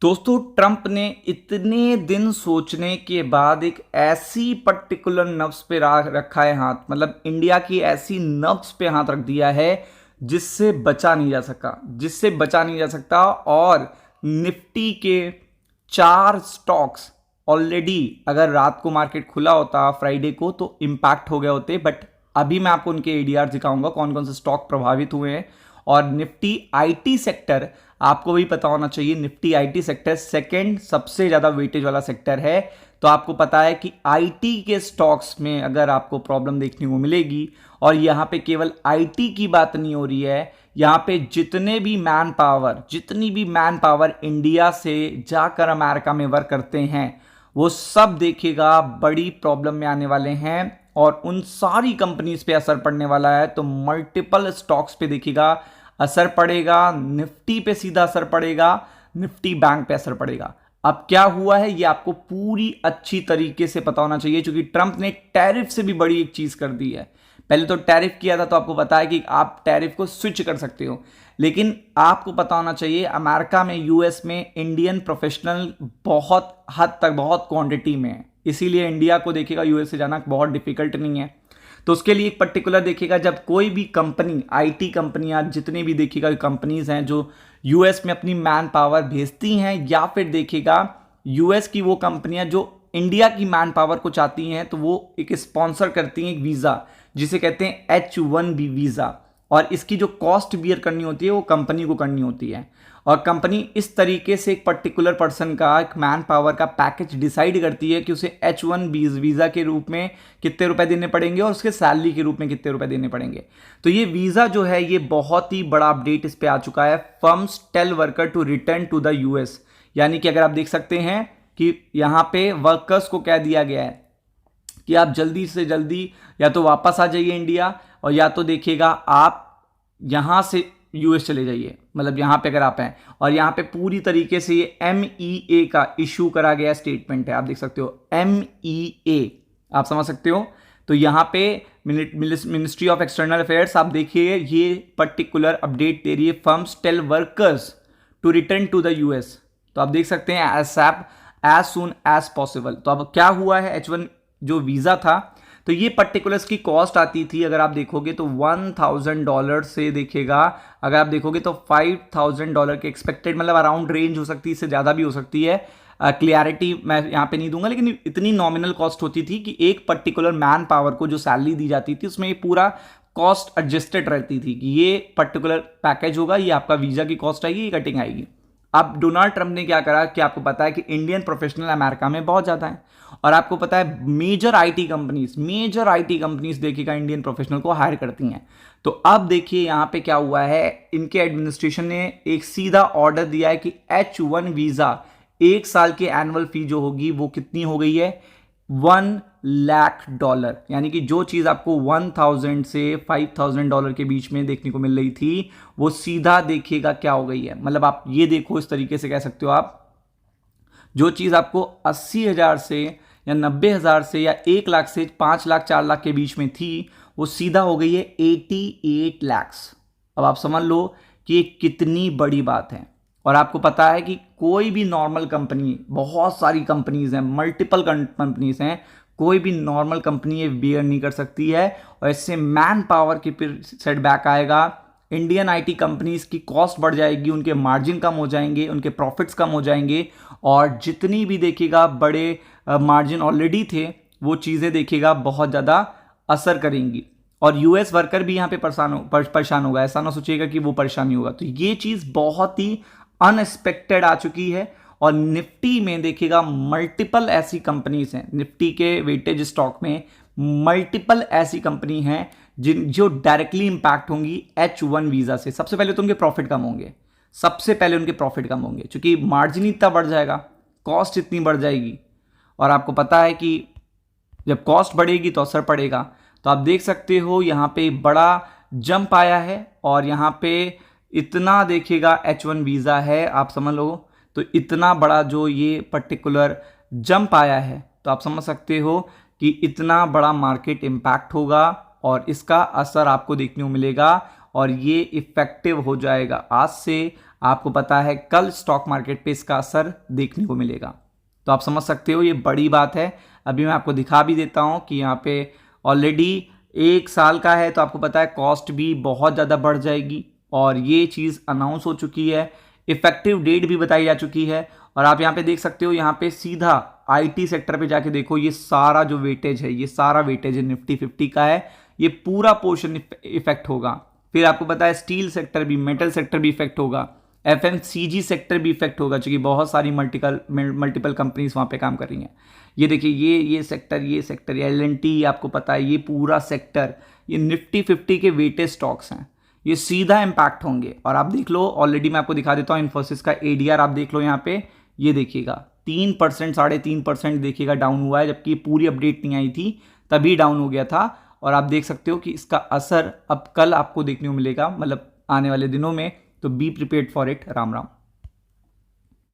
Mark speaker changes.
Speaker 1: दोस्तों ट्रंप ने इतने दिन सोचने के बाद एक ऐसी पर्टिकुलर नब्स पे रखा है हाथ, मतलब इंडिया की ऐसी नब्स पे हाथ रख दिया है जिससे बचा नहीं जा सकता। और निफ्टी के 4 स्टॉक्स ऑलरेडी, अगर रात को मार्केट खुला होता फ्राइडे को तो इंपैक्ट हो गए होते, बट अभी मैं आपको उनके एडीआर दिखाऊंगा कौन कौन से स्टॉक प्रभावित हुए हैं। और निफ्टी आईटी सेक्टर, आपको भी पता होना चाहिए, निफ्टी आईटी सेक्टर सेकंड सबसे ज्यादा वेटेज वाला सेक्टर है। तो आपको पता है कि आईटी के स्टॉक्स में अगर आपको प्रॉब्लम देखने को मिलेगी, और यहां पे केवल आईटी की बात नहीं हो रही है, यहां पे जितनी भी मैन पावर इंडिया से जाकर अमेरिका में वर्क करते हैं वो सब देखिएगा बड़ी प्रॉब्लम में आने वाले हैं, और उन सारी कंपनीज पे असर पड़ने वाला है। तो मल्टीपल स्टॉक्स पे देखिएगा असर पड़ेगा, निफ्टी पे सीधा असर पड़ेगा, निफ्टी बैंक पे असर पड़ेगा। अब क्या हुआ है ये आपको पूरी अच्छी तरीके से पता होना चाहिए, क्योंकि ट्रंप ने टैरिफ से भी बड़ी एक चीज कर दी है। पहले तो टैरिफ किया था, तो आपको पता है कि आप टैरिफ को स्विच कर सकते हो, लेकिन आपको पता होना चाहिए अमेरिका में, यूएस में इंडियन प्रोफेशनल बहुत हद तक बहुत क्वांटिटी में है, इसीलिए इंडिया को देखिएगा यूएस से जाना बहुत डिफिकल्ट नहीं है। तो उसके लिए एक पर्टिकुलर देखिएगा, जब कोई भी कंपनी, आईटी कंपनियां जितने भी देखिएगा कंपनीज हैं जो यूएस में अपनी मैन पावर भेजती हैं, या फिर देखिएगा यूएस की वो कंपनियां जो इंडिया की मैन पावर को चाहती हैं, तो वो एक स्पॉन्सर करती हैं एक वीज़ा जिसे कहते हैं H1B वीज़ा, और इसकी जो कॉस्ट बियर करनी होती है वो कंपनी को करनी होती है। और कंपनी इस तरीके से एक पर्टिकुलर पर्सन का, एक मैन पावर का पैकेज डिसाइड करती है कि उसे H1B वीज़ा के रूप में कितने रुपए देने पड़ेंगे और उसके सैलरी के रूप में कितने रुपए देने पड़ेंगे। तो ये वीज़ा जो है ये बहुत ही बड़ा अपडेट इस पे आ चुका है। Firms tell worker to return to the US, यानी कि अगर आप देख सकते हैं कि यहाँ पे वर्कर्स को कह दिया गया है कि आप जल्दी से जल्दी या तो वापस आ जाइए इंडिया, और या तो देखिएगा आप यहां से यूएस चले जाइए, मतलब यहां पे अगर आप हैं। और यहां पे पूरी तरीके से ये MEA का इशू करा गया स्टेटमेंट है, आप देख सकते हो MEA, आप समझ सकते हो। तो यहां पे मिनिस्ट्री ऑफ एक्सटर्नल अफेयर्स, आप देखिए ये पर्टिकुलर अपडेट दे रही है, firms tell workers to return to the US. तो आप देख सकते हैं एज सून एज पॉसिबल। तो अब क्या हुआ है, H1 जो वीज़ा था, तो ये पर्टिकुलर्स की कॉस्ट आती थी, अगर आप देखोगे तो $1,000 से देखिएगा, अगर आप देखोगे तो $5,000 के एक्सपेक्टेड, मतलब अराउंड रेंज हो सकती है, इससे ज़्यादा भी हो सकती है, क्लियरिटी मैं यहाँ पे नहीं दूंगा, लेकिन इतनी नॉमिनल कॉस्ट होती थी कि एक पर्टिकुलर मैन पावर को जो सैलरी दी जाती थी उसमें ये पूरा कॉस्ट एडजस्टेड रहती थी कि ये पर्टिकुलर पैकेज होगा, ये आपका वीज़ा की कॉस्ट आएगी, ये कटिंग आएगी। अब डोनाल्ड ट्रंप ने क्या करा कि आपको पता है कि इंडियन प्रोफेशनल अमेरिका में बहुत ज़्यादा है, और आपको पता है मेजर आईटी कंपनीज देखिएगा इंडियन प्रोफेशनल को हायर करती हैं। तो अब देखिए यहाँ पे क्या हुआ है, इनके एडमिनिस्ट्रेशन ने एक सीधा ऑर्डर दिया है कि H1 वीज़ा 1 साल की एनुअल फी जो होगी वो कितनी हो गई है, $1,00,000, यानी कि जो चीज आपको 1,000 से $5,000 के बीच में देखने को मिल रही थी वो सीधा देखिएगा क्या हो गई है। मतलब आप ये देखो, इस तरीके से कह सकते हो आप, जो चीज आपको 80,000 से या 90,000 से या 1 लाख से 5 लाख 4 लाख के बीच में थी, वो सीधा हो गई है 88 लाख। अब आप समझ लो कि ये कितनी बड़ी बात है। और आपको पता है कि कोई भी नॉर्मल कंपनी, बहुत सारी कंपनीज हैं, मल्टीपल कंपनीज हैं, कोई भी नॉर्मल कंपनी ये बियर नहीं कर सकती है, और इससे मैन पावर की फिर सेटबैक आएगा। इंडियन आईटी कंपनीज की कॉस्ट बढ़ जाएगी, उनके मार्जिन कम हो जाएंगे, उनके प्रॉफिट्स कम हो जाएंगे, और जितनी भी देखिएगा बड़े मार्जिन ऑलरेडी थे वो चीज़ें देखिएगा बहुत ज़्यादा असर करेंगी। और यूएस वर्कर भी यहाँ पे परेशान होगा, ऐसा ना सोचिएगा कि वो परेशान नहीं होगा। तो ये चीज़ बहुत ही अनएक्सपेक्टेड आ चुकी है। और निफ्टी में देखिएगा मल्टीपल ऐसी कंपनीज हैं, निफ्टी के वेटेज स्टॉक में मल्टीपल ऐसी कंपनी हैं जो डायरेक्टली इंपैक्ट होंगी H1 वीज़ा से। सबसे पहले तो उनके प्रॉफिट कम होंगे, क्योंकि मार्जिन इतना बढ़ जाएगा, कॉस्ट इतनी बढ़ जाएगी, और आपको पता है कि जब कॉस्ट बढ़ेगी तो असर पड़ेगा। तो आप देख सकते हो यहाँ पे बड़ा जंप आया है, और यहाँ पे इतना देखिएगा H1 वीज़ा है, आप समझ लो, तो इतना बड़ा जो ये पर्टिकुलर जंप आया है, तो आप समझ सकते हो कि इतना बड़ा मार्केट इम्पैक्ट होगा, और इसका असर आपको देखने को मिलेगा, और ये इफेक्टिव हो जाएगा आज से आपको पता है कल स्टॉक मार्केट पे इसका असर देखने को मिलेगा। तो आप समझ सकते हो ये बड़ी बात है। अभी मैं आपको दिखा भी देता हूं कि यहाँ पे ऑलरेडी 1 साल का है, तो आपको पता है कॉस्ट भी बहुत ज़्यादा बढ़ जाएगी और ये चीज़ अनाउंस हो चुकी है, इफेक्टिव डेट भी बताई जा चुकी है। और आप यहाँ पे देख सकते हो, यहाँ पे सीधा आईटी सेक्टर पे जाके देखो, ये सारा जो वेटेज है, ये सारा वेटेज है निफ्टी 50 का है, ये पूरा पोर्शन इफेक्ट होगा। फिर आपको पता है स्टील सेक्टर भी, मेटल सेक्टर भी इफेक्ट होगा, एफएमसीजी सेक्टर भी इफेक्ट होगा, क्योंकि बहुत सारी मल्टीपल कंपनीज वहाँ पे काम कर रही हैं। ये देखिए ये सेक्टर एल&टी, आपको पता है ये पूरा सेक्टर, ये निफ्टी 50 के वेटेज स्टॉक्स हैं, ये सीधा इंपैक्ट होंगे। और आप देख लो, ऑलरेडी मैं आपको दिखा देता हूँ इन्फोसिस का एडीआर, आप देख लो यहाँ पे, ये देखिएगा 3%, 3.5% देखिएगा डाउन हुआ है, जबकि पूरी अपडेट नहीं आई थी तभी डाउन हो गया था। और आप देख सकते हो कि इसका असर अब कल आपको देखने को मिलेगा, मतलब आने वाले दिनों में। तो be prepared for it. Ram Ram.